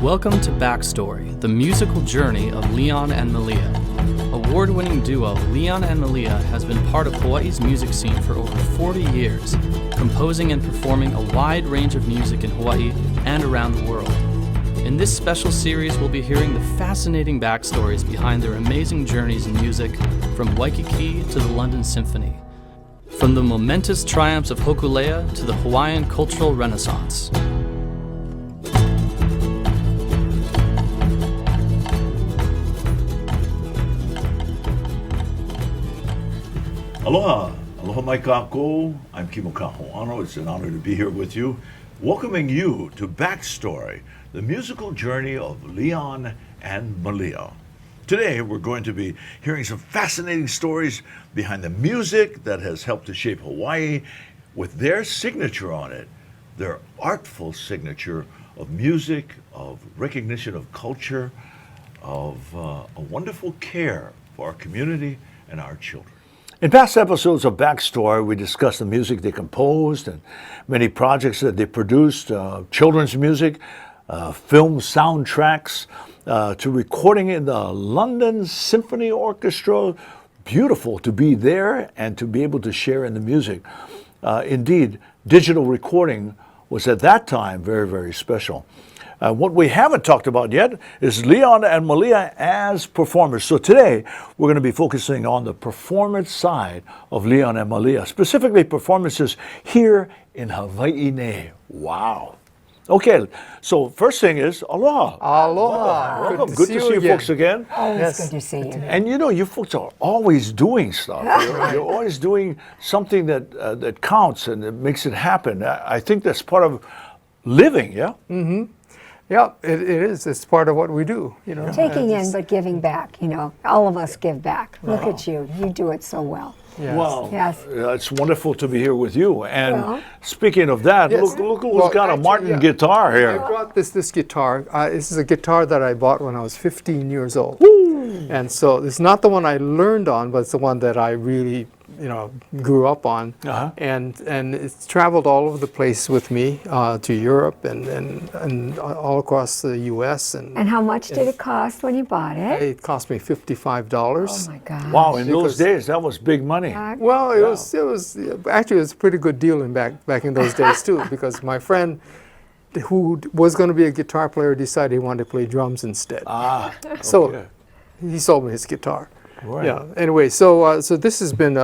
Welcome to BackStory, the musical journey of Leon and Malia. Award-winning duo Leon and Malia has been part of Hawaii's music scene for over 40 years, composing and performing a wide range of music in Hawaii and around the world. In this special series, we'll be hearing the fascinating backstories behind their amazing journeys in music, from Waikiki to the London Symphony, from the momentous triumphs of Kahoolawe to the Hawaiian cultural renaissance. Aloha, aloha mai kākou. I'm Kimo Kahoolawe. It's an honor to be here with you, welcoming you to BackStory, the musical journey of Leon and Malia. Today, we're going to be hearing some fascinating stories behind the music that has helped to shape Hawaii with their signature on it, their artful signature of music, of recognition of culture, of a wonderful care for our community and our children. In past episodes of BackStory, we discussed the music they composed and many projects that they produced, children's music, film soundtracks, to recording in the London Symphony Orchestra. Beautiful to be there and to be able to share in the music. Indeed, digital recording was at that time very, very special. What we haven't talked about yet is Leon and Malia as performers. So today, we're going to be focusing on the performance side of Leon and Malia, specifically performances here in Hawaii. Wow. Okay, so first thing is, aloha. Aloha. Welcome. Good to see you folks again. Always good to see you. And you know, you folks are always doing stuff. You're always doing something that counts and that makes it happen. I think that's part of living, yeah? Mm-hmm. Yeah, it is. It's part of what we do, you know. Taking in, but giving back, you know. All of us give back. Look at you. You do it so well. Yes. Well, Yes. It's wonderful to be here with you. And Well. speaking of that, Yes. look who's Well, got a actually, Martin yeah. guitar I here. brought this guitar. This is a guitar that I bought when I was 15 years old. And so it's not the one I learned on, but it's the one that I really, you know, grew up on. Uh-huh. And it's traveled all over the place with me to Europe and all across the U.S. And how much did it cost when you bought it? It cost me $55. Oh my God. Wow, in those Because- days, that was big money. Well, it was actually it was a pretty good deal back in those days too, because my friend who was going to be a guitar player decided he wanted to play drums instead. Ah, So okay. he sold me his guitar. Right. Yeah. Anyway, so this has been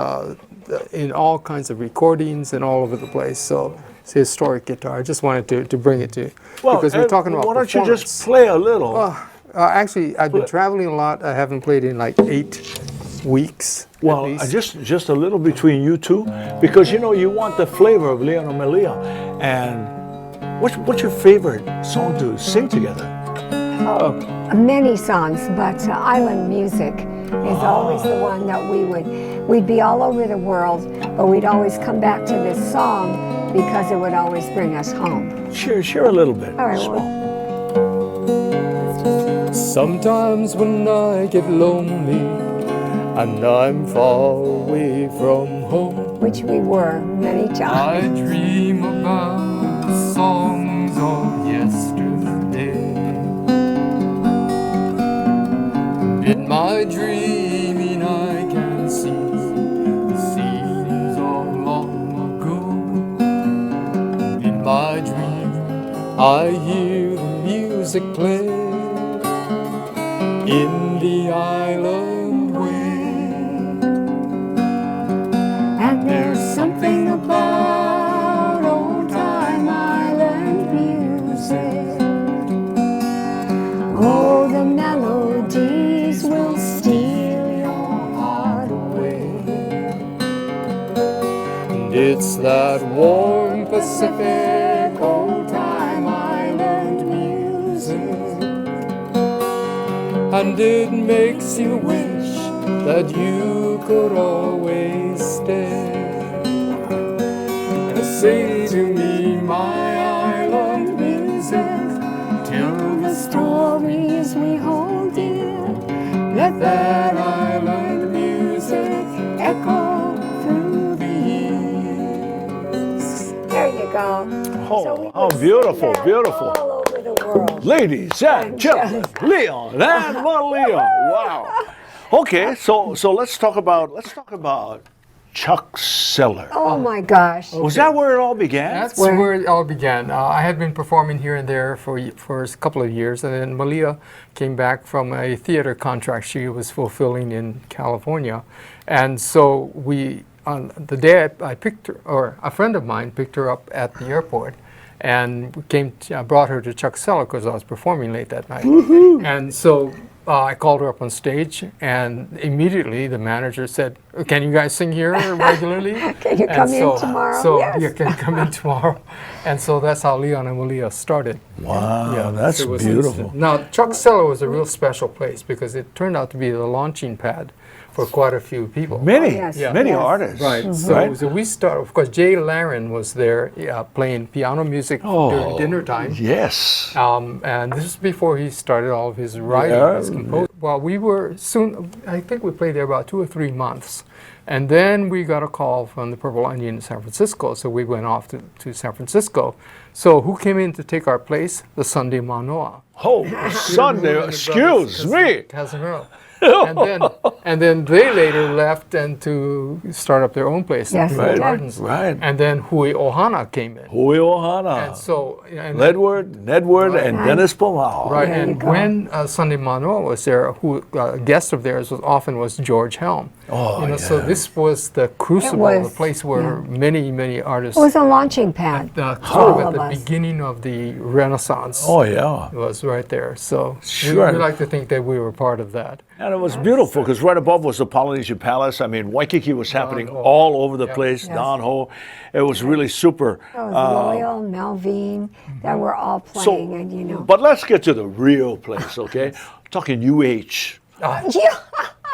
in all kinds of recordings and all over the place. So it's a historic guitar. I just wanted to bring it to you Well, because we're talking about why don't you performance. just play a little? Actually, I've been traveling a lot. I haven't played in like 8 weeks. at Well, least. just a little between you two, because you know you want the flavor of Leon and Malia. And what's your favorite song to sing together? Many songs, but island music is always the one that we'd be all over the world, but we'd always come back to this song because it would always bring us home. Share a little bit. All right, Small. Sometimes when I get lonely and I'm far away from home, which we were many I times. dream about songs of yesterday. In my dreaming I can see the scenes of long ago. In my dream I hear the music play in the island way. And there's something about old time island music. Oh, the melodies will steal your heart away. And it's that warm Pacific old time island music. And it makes you wish that you could always stay. Say to me, my island music, tell the stories we hold dear. Let that island music echo through the years. There you go. Oh, So we how would sing beautiful, that beautiful. all over the world. Ladies and gentlemen, Leon and Malia. Wow. Okay, so let's talk about Chuck Seller. Oh my gosh. Was that where it all began? That's where it all began. I had been performing here and there for a couple of years, and then Malia came back from a theater contract she was fulfilling in California. And so on the day I picked her, or a friend of mine picked her up at the airport, and brought her to Chuck Seller because I was performing late that night. And so I called her up on stage, and immediately the manager said, "Can you guys sing here regularly?" Can you come in tomorrow? So Yes. you can come in tomorrow. And so that's how Leon and Malia started. Wow, that's it was beautiful. instant. Now, Chuck Seller was a real special place because it turned out to be the launching pad for quite a few people. Many, Yes, many yes. artists. Right. So we started, of course, Jay Laren was there playing piano music during dinner time. Yes. And this is before he started all of his writing, his composing. Well, we were soon, I think we played there about 2 or 3 months. And then we got a call from the Purple Onion in San Francisco, so we went off to San Francisco. So who came in to take our place? The Sunday Manoa. Oh, Sunday, excuse me. Casimiro. and then they later left and to start up their own place. Yes, in they the did. gardens. Right. And then Hui Ohana came in. Hui Ohana. And so, Nedward, and Dennis Pomau. right, There you and go. when Sunday Manoa was there, a guest of theirs was George Helm. Oh, So yeah. this was the crucible, was, the place where many artists It was a launching pad. sort all of of at us. the beginning of the Renaissance Oh, yeah. was right there. So Sure. we like to think that we were part of that. And it was beautiful because right above was the Polynesian Palace. I mean, Waikiki was happening Ho. all over the place. Yes. Don Ho. It was really super. It was Loyal, Melvin, that were all playing, and you know. But let's get to the real place, okay? Talking UH. Yeah.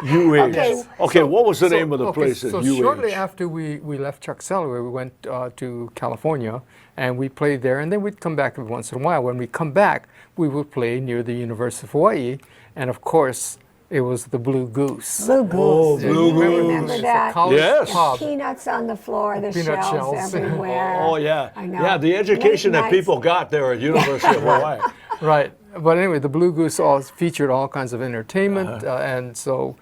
UH. Okay, what was the name of the okay, place at so UH? shortly after we left Chuck Seller, we went to California and we played there, and then we'd come back every once in a while. When we come back, we would play near the University of Hawaii, and of course, it was the Blue Goose. Blue Goose. Blue I Goose. remember It's a that. college Yes. pub. Peanuts on the floor, the Peanut shells shells. everywhere. Oh, yeah. I know. Yeah, the education Late that nights. people got there at University of Hawaii. Right. But anyway, the Blue Goose featured all kinds of entertainment, and so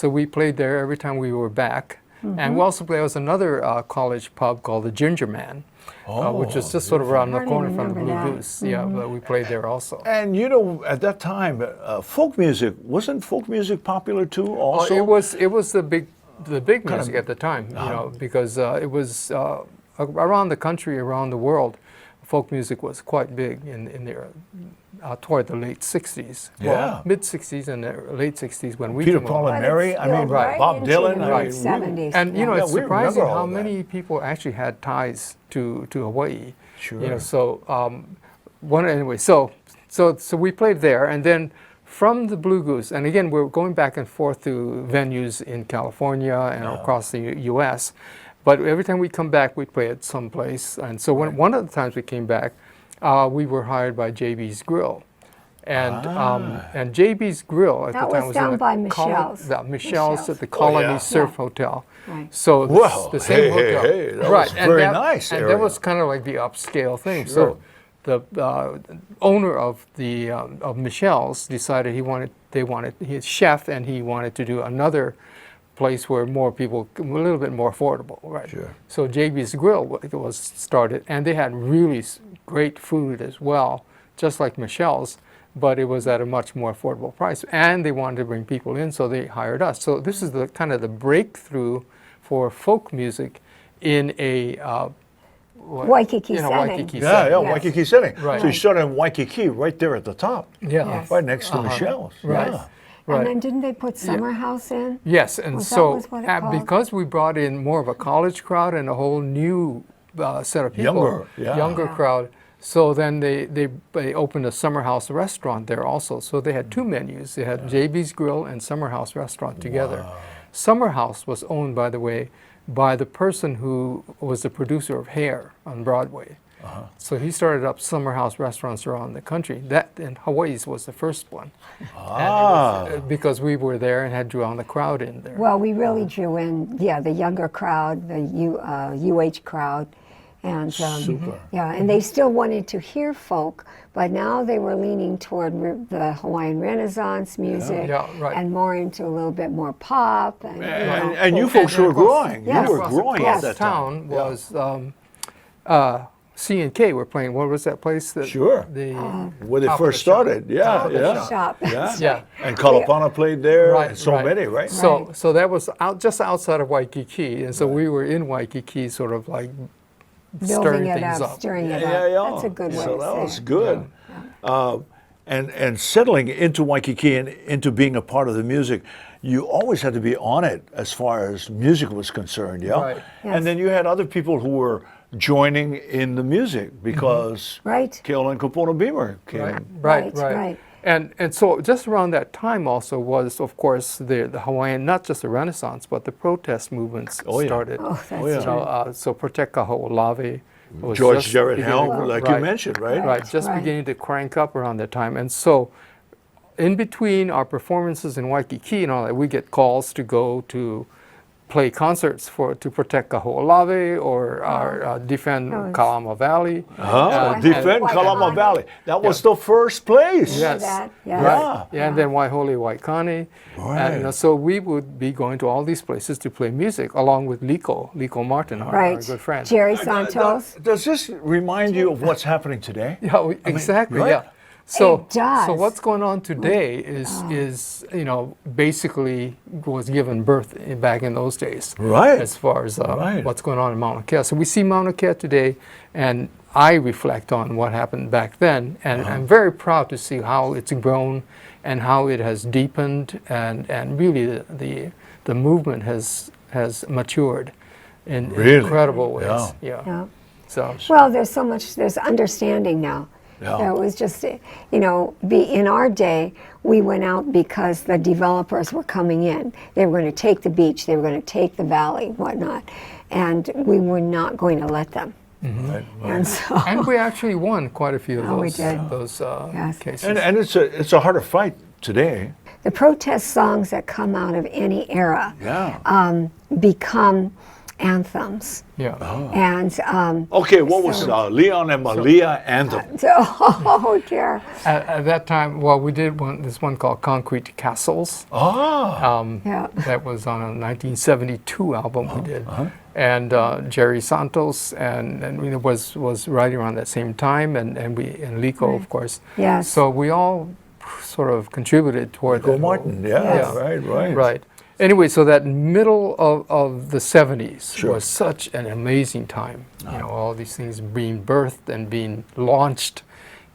we played there every time we were back. And we also played, there was another college pub called the Ginger Man, which was just sort of around the Hardly corner from the Blue remember that. Goose. Yeah, but we played there also. And you know, at that time, folk music, wasn't folk music popular too also? It was the big music at the time, you know, because it was around the country, around the world. Folk music was quite big in there toward the late 60s. Yeah. Well, mid 60s and the late 60s when we Peter, came Paul, along. and But Mary, it's I mean, still right Bob into Dylan, the I mid mean, 70s. And you know, Yeah, it's we remember surprising all how that. many people actually had ties to Hawaii. Sure. You know, so anyway, so we played there, and then from the Blue Goose, and again we're going back and forth to venues in California and across the U.S. But every time we come back, we play at some place. And so one of the times we came back, we were hired by JB's Grill. And JB's Grill at That the time was in down the by Michelle's. Michelle's at the Oh, Colony yeah. Surf Yeah. Hotel. Right. So Wow. the same Hey, hotel. hey, that was very nice And area. that was kind of like the upscale thing. Sure. So the owner of the of Michelle's decided his chef, and he wanted to do another place where more people, a little bit more affordable, right? Sure. So JB's Grill was started, and they had really great food as well, just like Michelle's, but it was at a much more affordable price. And they wanted to bring people in, so they hired us. So this is the kind of the breakthrough for folk music in a Waikiki in a setting. Waikiki Yeah, setting. yeah, Yes. Waikiki setting. Right. So you started in Waikiki, right there at the top, Yeah. Yes. right next to Michelle's. Right. Yeah. Right. And then didn't they put Summer House in? Yes, and Was that so was what it called? because we brought in more of a college crowd and a whole new set of people, Younger, yeah. younger crowd. So then they opened a Summer House restaurant there also. So they had two menus. They had JB's Grill and Summer House restaurant together. Summer House was owned, by the way, by the person who was the producer of Hair on Broadway. So he started up Summer House restaurants around the country. That in Hawaii's was the first one. And it was, because we were there and had drawn the crowd in there. Well, we really drew in, the younger crowd, the UH crowd, And Super. yeah, and they still wanted to hear folk, but now they were leaning toward the Hawaiian Renaissance music Yeah, right. and more into a little bit more pop. And, And you folks were growing. Yes. You were growing Yes. at that town time. Yeah. was C&K were playing. What was that place? That Sure. The When they Top of first the Shop. started. Yeah, Top of the yeah. shop. Yeah. Yeah. And Kalapana played there, Right, and so right. many, right? So that was just outside of Waikiki, and so we were in Waikiki, sort of like building stirring it things up, up. stirring it Yeah, up. yeah. That's a good way So to that say was it. good. And settling into Waikiki and into being a part of the music, you always had to be on it as far as music was concerned, yeah? Right. Yes. And then you had other people who were joining in the music because Right. Keola and Kapono Beamer came. Right. Right. And so just around that time also was, of course, the Hawaiian, not just the Renaissance, but the protest movements Oh, yeah. started. Oh, that's yeah. You know, so Protect Kahoolawe was George just Jarrett beginning- Helm, like you right, mentioned, right? Right, just Right. beginning to crank up around that time. And so in between our performances in Waikiki and all that, we get calls to go to play concerts to protect Kahoolawe or defend was- Kalama Valley. Huh? Defend Waikiki. Kalama Valley. That was the first place. Yes. That, yes. Yeah. Yeah, and then Waihole Waikani. Right. And so we would be going to all these places to play music along with Liko Martin, our Right. good friend. Jerry Santos. Does this remind you of what's happening today? Yeah, exactly. right? Yeah. So, It does. so what's going on today is basically was given birth back in those days. Right. As far as Right. what's going on in Mauna Kea. So we see Mauna Kea today, and I reflect on what happened back then, and I'm very proud to see how it's grown and how it has deepened, and really the movement has matured in Really? incredible ways. Yeah. Yeah. So. Well, there's understanding now. Yeah. It was just, in our day, we went out because the developers were coming in. They were going to take the beach, they were going to take the valley, whatnot, and we were not going to let them. Right, right. And so, And we actually won quite a few of Oh, we those, did. Yes. cases. And it's a harder fight today. the protest songs that come out of any era Yeah. become anthems. Yeah. And Okay, what was Leon and Malia anthem? oh dear. At that time, well, we did this one called Concrete Castles. Ah, Yeah. That was on a 1972 album we did. And Jerry Santos and was right around that same time, and Liko, of course. Yes. So we all sort of contributed toward Go that. Martin. Yeah, Yes. right. Right. Anyway, so that middle of the 70s Sure. was such an amazing time. All these things being birthed and being launched,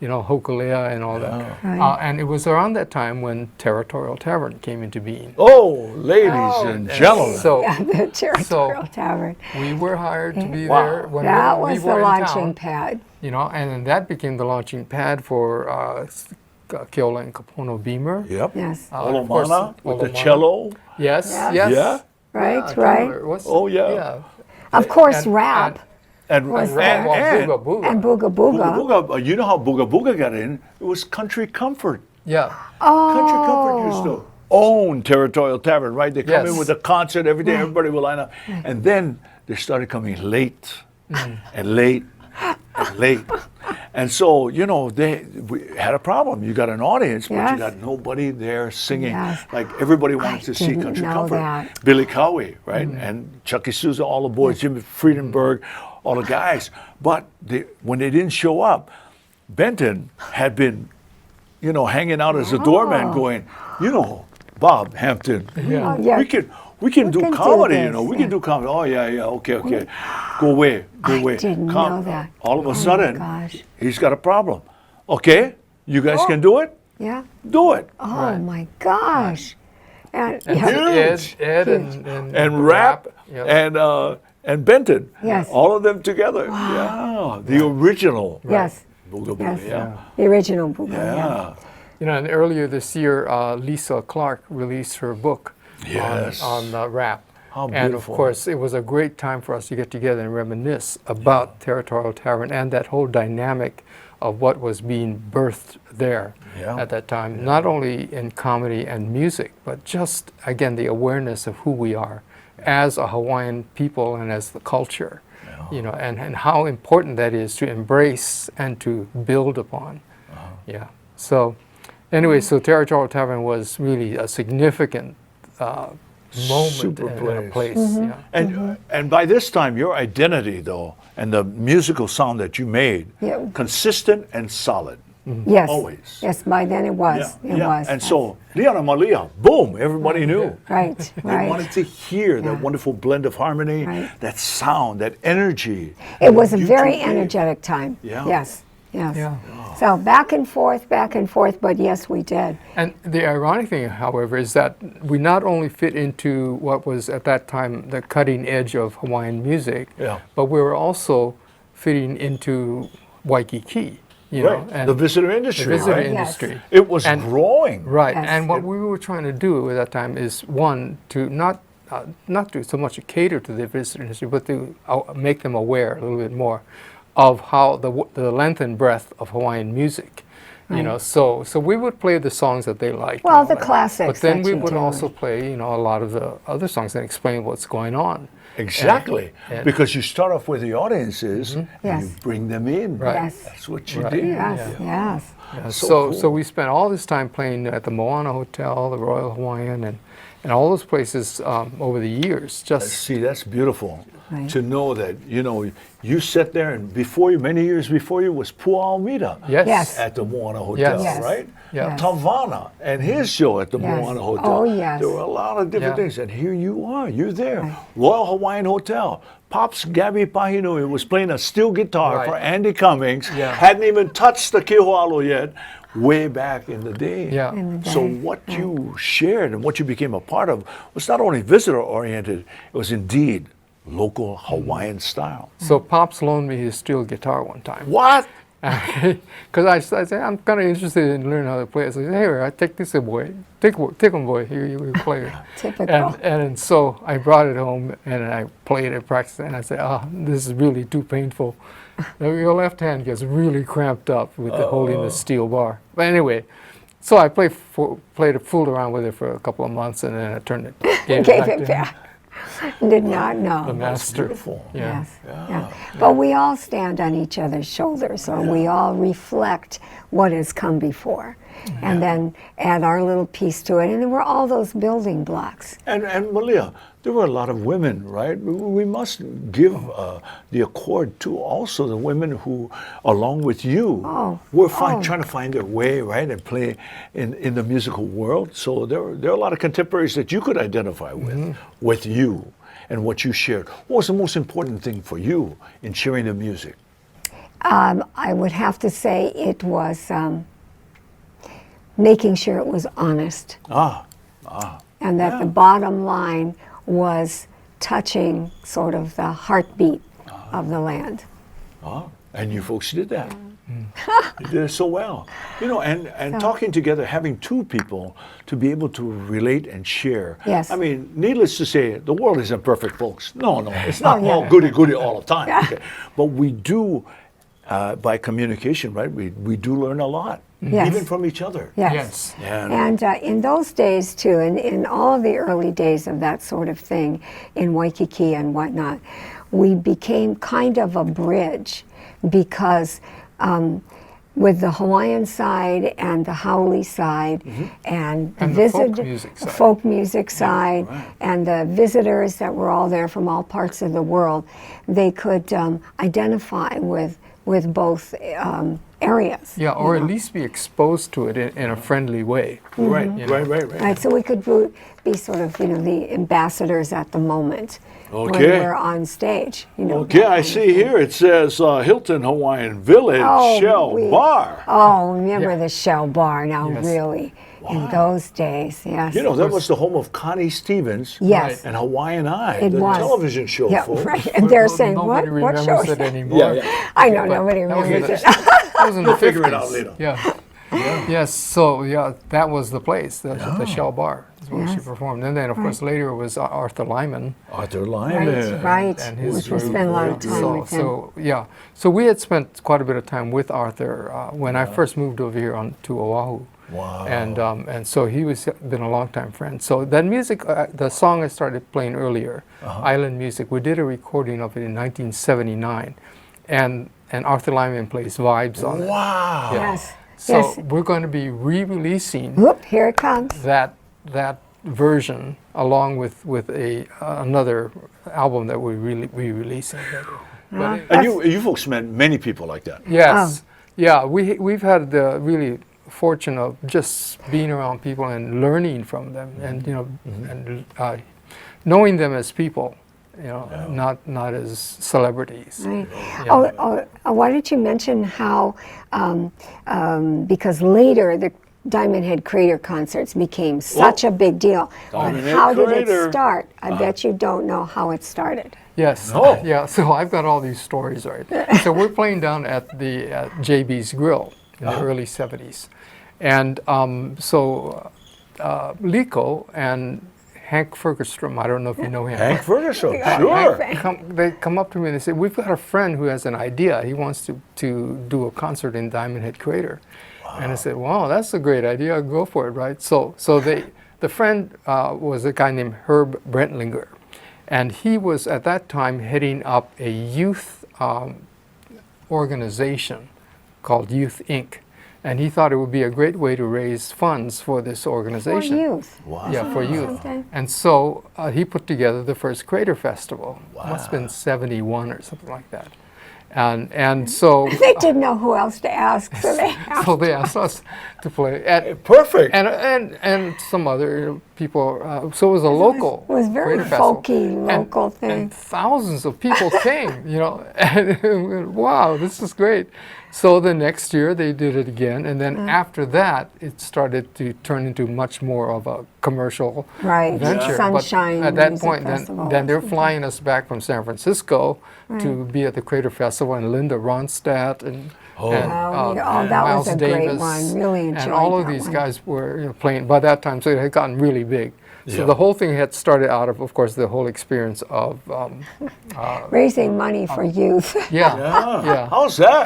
Hokulea and all that. Right. And it was around that time when Territorial Tavern came into being. Oh, ladies and gentlemen. So Yeah, the Territorial Tavern. we were hired to be Wow. there when That we was were the in launching town, pad. and then that became the launching pad for Keola and Kapono Beamer. Yep. Yes. Of course, Olomana with the Olomana. cello. Yes, Yeah. yes. Yeah. Right, I can't right. remember. What's- Oh, yeah. Of course, And- rap And Was and, there? and Booga Booga. and Booga Booga Booga. Booga, you know how Booga Booga got in? It was Country Comfort. Yeah. Country Comfort used to own Territorial Tavern, right? They come in Yes. with a concert every day, everybody will line up. And then they started coming late and late and late. And so, we had a problem. You got an audience, but you Yes. got nobody there singing. Yes. Like everybody wanted to see didn't Country know Comfort. that. Billy Cowie, right? And Chucky Sousa, all the boys, Jimmy Friedenberg, all the guys. But when they didn't show up, Benton had been, hanging out as a doorman going, Bob Hampton, Yeah. Yeah. we can do can do comedy, this, we can do comedy. Oh, yeah, okay. Go away. I didn't know that. All of a Oh, sudden, gosh. he's got a problem. Okay, you guys can do it? Yeah. Do it. Oh Right. my gosh. And, And yeah. Ed And rap yeah. and Benton. Yes. All of them together. Yeah. The original. Yes. Booga Yes. Booga, yeah. The original Booga. Yeah. Yeah. And earlier this year, Lisa Clark released her book Yes. on rap. How And of beautiful. course, it was a great time for us to get together and reminisce about Territorial Tavern and that whole dynamic of what was being birthed there Yeah. at that time, not only in comedy and music, but just, again, the awareness of who we are as a Hawaiian people and as the culture. you know, and how important that is to embrace and to build upon. Yeah. So anyway, so Territorial Tavern was really a significant moment Super and a place. Yeah. And by this time, your identity, though, and the musical sound that you made, Yeah. consistent and solid. Yes. Always. Yes, by then it was. It was. And so, Leon and Malia, boom, everybody knew. Right, They right. wanted to hear that Yeah. wonderful blend of harmony, Right. that sound, that energy. It was a You very two gave. energetic time. Yeah. Yes, yes. Yeah. So back and forth, but yes, we did. And the ironic thing, however, is that we not only fit into what was at that time the cutting edge of Hawaiian music, Yeah. but we were also fitting into Waikiki, you know, Right. and The visitor industry, the visitor right? Yes. industry. It was And- growing. Right, Yes. and what we were trying to do at that time is one to not to so much cater to the visitor industry, but to make them aware a little bit more of how the length and breadth of Hawaiian music. You know, so we would play the songs that they liked. Well, and all the that. classics But then that we you would do. also play, you know, a lot of the other songs and explain what's going on. Exactly. And- Because you start off with the audiences and Yes. you bring them in. Right. Yes. That's what you Right. did. Yes, yes. Yeah, So so cool. we spent all this time playing at the Moana Hotel, the Royal Hawaiian, and all those places over the years. Just See, that's beautiful Right. to know that, you know, you sat there and before you, many years before you was Pua Almeida yes, Yes. at the Moana Hotel, Yes. right? Yeah. Yes. Tavana and his show at the Yes. Moana Hotel. Oh, yes. There were a lot of different Yeah. things. And here you are, you're there. Right. Royal Hawaiian Hotel. Pops Gabby Pahinui was playing a steel guitar Right. for Andy Cummings. Yeah. Hadn't even touched the Kahoolawe yet, way back in the day. Yeah. In the So day. what you shared and what you became a part of was not only visitor oriented, it was indeed local Hawaiian style. so Pops loaned me his steel guitar one time. What? Because I said, I'm kind of interested in learning how to play it. So I said, hey, I take this boy. Take him, boy. Here you play it. Typical. And so I brought it home and I played it, practiced it, and I said, this is really too painful. Your left hand gets really cramped up with holding the steel bar. But anyway, so I fooled around with it for a couple of months, and then I turned it, Gave back it to back. Did not the know. master. Beautiful. Yeah. Yes. Yeah. But we all stand on each other's shoulders, or we all reflect what has come before, and then add our little piece to it. And there were all those building blocks. And Malia, there were a lot of women, right? We must give the accord to also the women who, along with you, were trying to find their way, right, and play in the musical world. So there are a lot of contemporaries that you could identify with you and what you shared. What was the most important thing for you in sharing the music? I would have to say it was making sure it was honest, and that the bottom line was touching sort of the heartbeat of the land. And you folks did that. You did it so well. You know, and talking together, having two people to be able to relate and share. Yes. I mean, needless to say, the world isn't perfect, folks. No, it's not yeah. all goody-goody all the time. Okay? But we do, by communication, right, we do learn a lot, Yes. even from each other. Yes. Yeah. And in those days, too, in all of the early days of that sort of thing in Waikiki and whatnot, we became kind of a bridge because with the Hawaiian side and the Haole side and And the folk music side. and the visitors that were all there from all parts of the world, they could identify with both areas. Yeah, or at least be exposed to it in a friendly way. Right, You know. right. Right, so we could be sort of, the ambassadors at the moment when Okay. we're on stage. Okay, I see here it says Hilton Hawaiian Village Shell Bar. Oh, remember Yeah. the Shell Bar now, Yes. really, in those days, yes. You know, that was the home of Connie Stevens Yes. and Hawaiian Eye, It the was. television show, Yeah, folks. right, and they're saying, Nobody what show remembers is it that? anymore. I know, But nobody that was remembers in it. the- That was in the We'll figure it 50s. out later. Yeah. Yes, so that was the place, the Shell Bar, is where she Yes. performed. And then, of course, later it was Arthur Lyman. Arthur Lyman. Right, And his which we group. spent a lot of time So, with him. so we had spent quite a bit of time with Arthur when I first moved over here to Oahu. Wow. And so he was been a longtime friend. So that music, the song I started playing earlier, Island Music, we did a recording of it in 1979, and Arthur Lyman plays vibes on it. Wow. Yeah. Yes. So Yes. we're going to be re-releasing Whoop, here it comes. that version along with another album that we releasing. But And you folks met many people like that. yes, yeah, we've had the really fortune of just being around people and learning from them, and and knowing them as people, not as celebrities. Right. Yeah. Why didn't you mention how, because later the Diamond Head Crater concerts became such a big deal. But Diamond Head how did Crater. it start? I bet you don't know how it started. Yes. No. Yeah. So I've got all these stories, right? So we're playing down at the JB's Grill in the early '70s, and so Lico and Hank Fergustrom, I don't know if you know him. Hank Ferguson, Yeah. sure. They come up to me and they say, "We've got a friend who has an idea. He wants to do a concert in Diamond Head Crater." And I said, "Wow, that's a great idea. Go for it, right?" So the friend was a guy named Herb Brentlinger. And he was at that time heading up a youth organization called Youth Inc. And he thought it would be a great way to raise funds for this For organization. youth. Wow. Yeah, for youth. Okay. And so he put together the first Crater Festival. Must have been '71 or something like that. And so They didn't know who else to ask, so they so they asked us to play. Perfect. And some other people. So it was a local. It was very Crater Festival. folky, local thing. And thousands of people came, and wow, this is great. So the next year they did it again, and then after that, it started to turn into much more of a commercial Right, venture. Sunshine But at that Music point, Festival then they're or flying us back from San Francisco to be at the Crater Festival, and Linda Ronstadt and that Miles was a great Davis, one. Really enjoyed and all of that these one. guys were playing by that time, so it had gotten really big. So the whole thing had started out of course, the whole experience of Raising money for youth. yeah. How's that?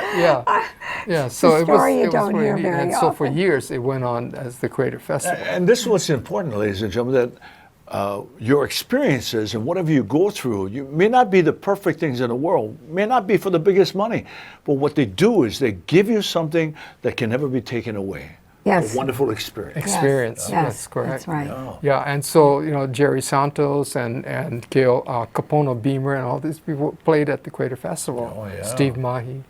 Yeah. So a it was. story you It was don't really hear neat. very And so for often. years, it went on as the Crater Festival. And this is what's important, ladies and gentlemen, that your experiences and whatever you go through, you may not be the perfect things in the world, may not be for the biggest money, but what they do is they give you something that can never be taken away. Yes. A wonderful experience. Experience. Yes, That's correct. That's right. Yeah, and so Jerry Santos and Gail Capono Beamer and all these people played at the Crater Festival. Oh, yeah. Steve Mahi.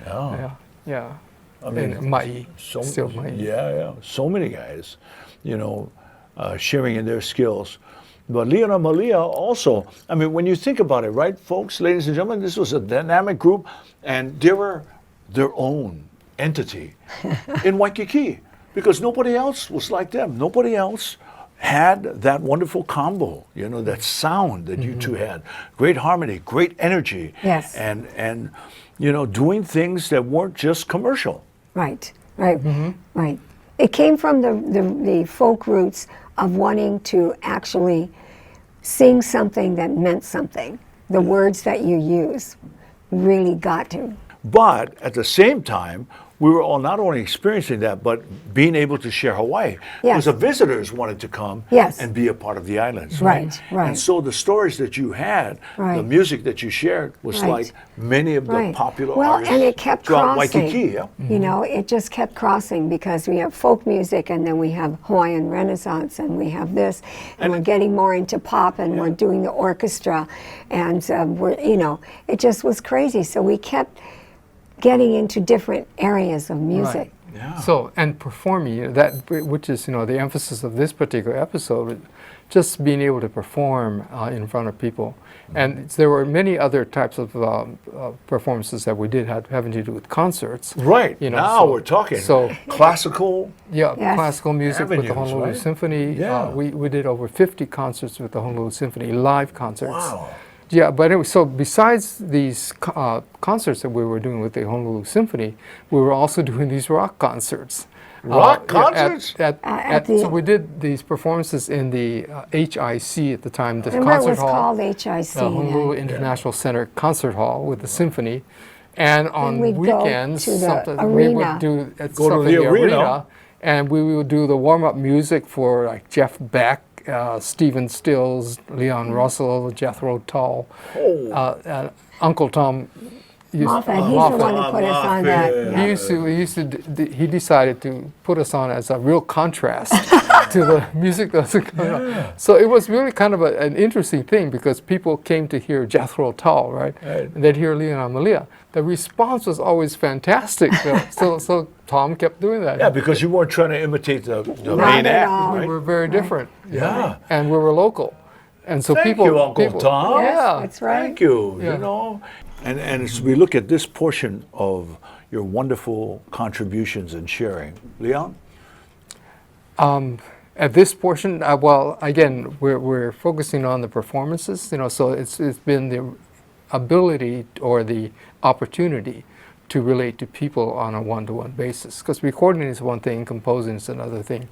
Yeah. Yeah. I mean, And Mahi. So, Still Mahi. yeah. So many guys, sharing in their skills. But Leon&Malia also, I mean, when you think about it, right, folks, ladies and gentlemen, this was a dynamic group, and they were their own entity in Waikiki, because nobody else was like them. Nobody else had that wonderful combo, that sound that you two had. Great harmony, great energy. Yes. And doing things that weren't just commercial. Right. Right. It came from the folk roots of wanting to actually sing something that meant something. The words that you use really got to. But at the same time, we were all not only experiencing that, but being able to share Hawaii. Yes. Because the visitors wanted to come Yes. and be a part of the islands. Right, right. And so the stories that you had, the Right. music that you shared was Right. like many of the Right. popular Well, artists and it kept throughout crossing. Waikiki. Yeah? It just kept crossing because we have folk music and then we have Hawaiian Renaissance and we have this and we're getting more into pop and we're doing the orchestra and it just was crazy. So we kept getting into different areas of music. Yeah. So, and performing, which is, the emphasis of this particular episode, just being able to perform in front of people. And there were many other types of performances that we did having to do with concerts. Right. Now we're talking. So, Classical. yeah, Yes. classical music with the Avenues, Honolulu right? Symphony. Yeah. We did over 50 concerts with the Honolulu Symphony, live concerts. Wow. Yeah, but anyway, so besides these concerts that we were doing with the Honolulu Symphony, we were also doing these rock concerts. Rock Yeah, concerts? So we did these performances in the HIC at the time, the Remember it concert was hall, called HIC. the Honolulu then. International Center Concert Hall with the symphony. And on we'd go weekends, to the we would arena. do at Go to something the in the arena. arena And we would do the warm-up music for like Jeff Beck, Stephen Stills, Leon Russell, Jethro Tull, Uncle Tom. Moffat, he's the one who put us on that. Yeah. He decided to put us on as a real contrast to the music that was going on. So it was really kind of an interesting thing because people came to hear Jethro Tull, right? And they'd hear Leon&Malia. The response was always fantastic. So Tom kept doing that. Yeah, because you weren't trying to imitate the Not main at act, all. right? We were very different. Yeah. And we were local. And so Thank you, Uncle Tom. Yes, Yeah. that's right. Thank you. Yeah. You know, and as we look at this portion of your wonderful contributions and sharing, Leon. At this portion, well, again, we're focusing on the performances, you know, so it's been the ability or the opportunity to relate to people on a one-to-one basis. Because recording is one thing, composing is another thing.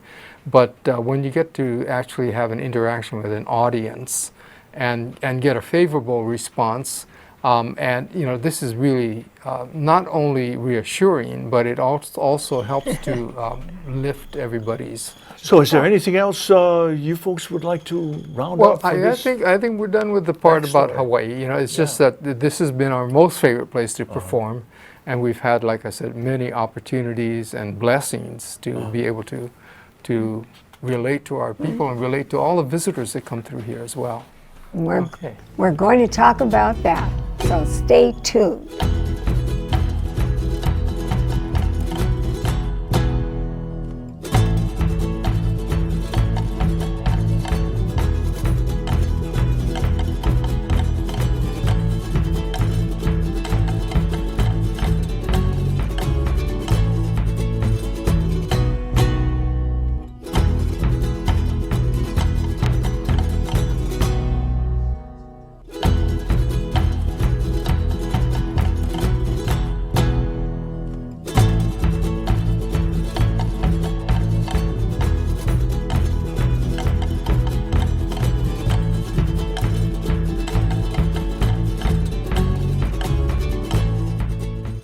But when you get to actually have an interaction with an audience and get a favorable response, and you know, this is really not only reassuring, but it also helps to lift everybody's. So, is there anything else you folks would like to round Well, up for I this? think we're done with the part about Backstory. Hawaii. You know, it's just that this has been our most favorite place to perform, and we've had, like I said, many opportunities and blessings to be able to relate to our people and relate to all the visitors that come through here as well. We're Okay. going to talk about that, so stay tuned.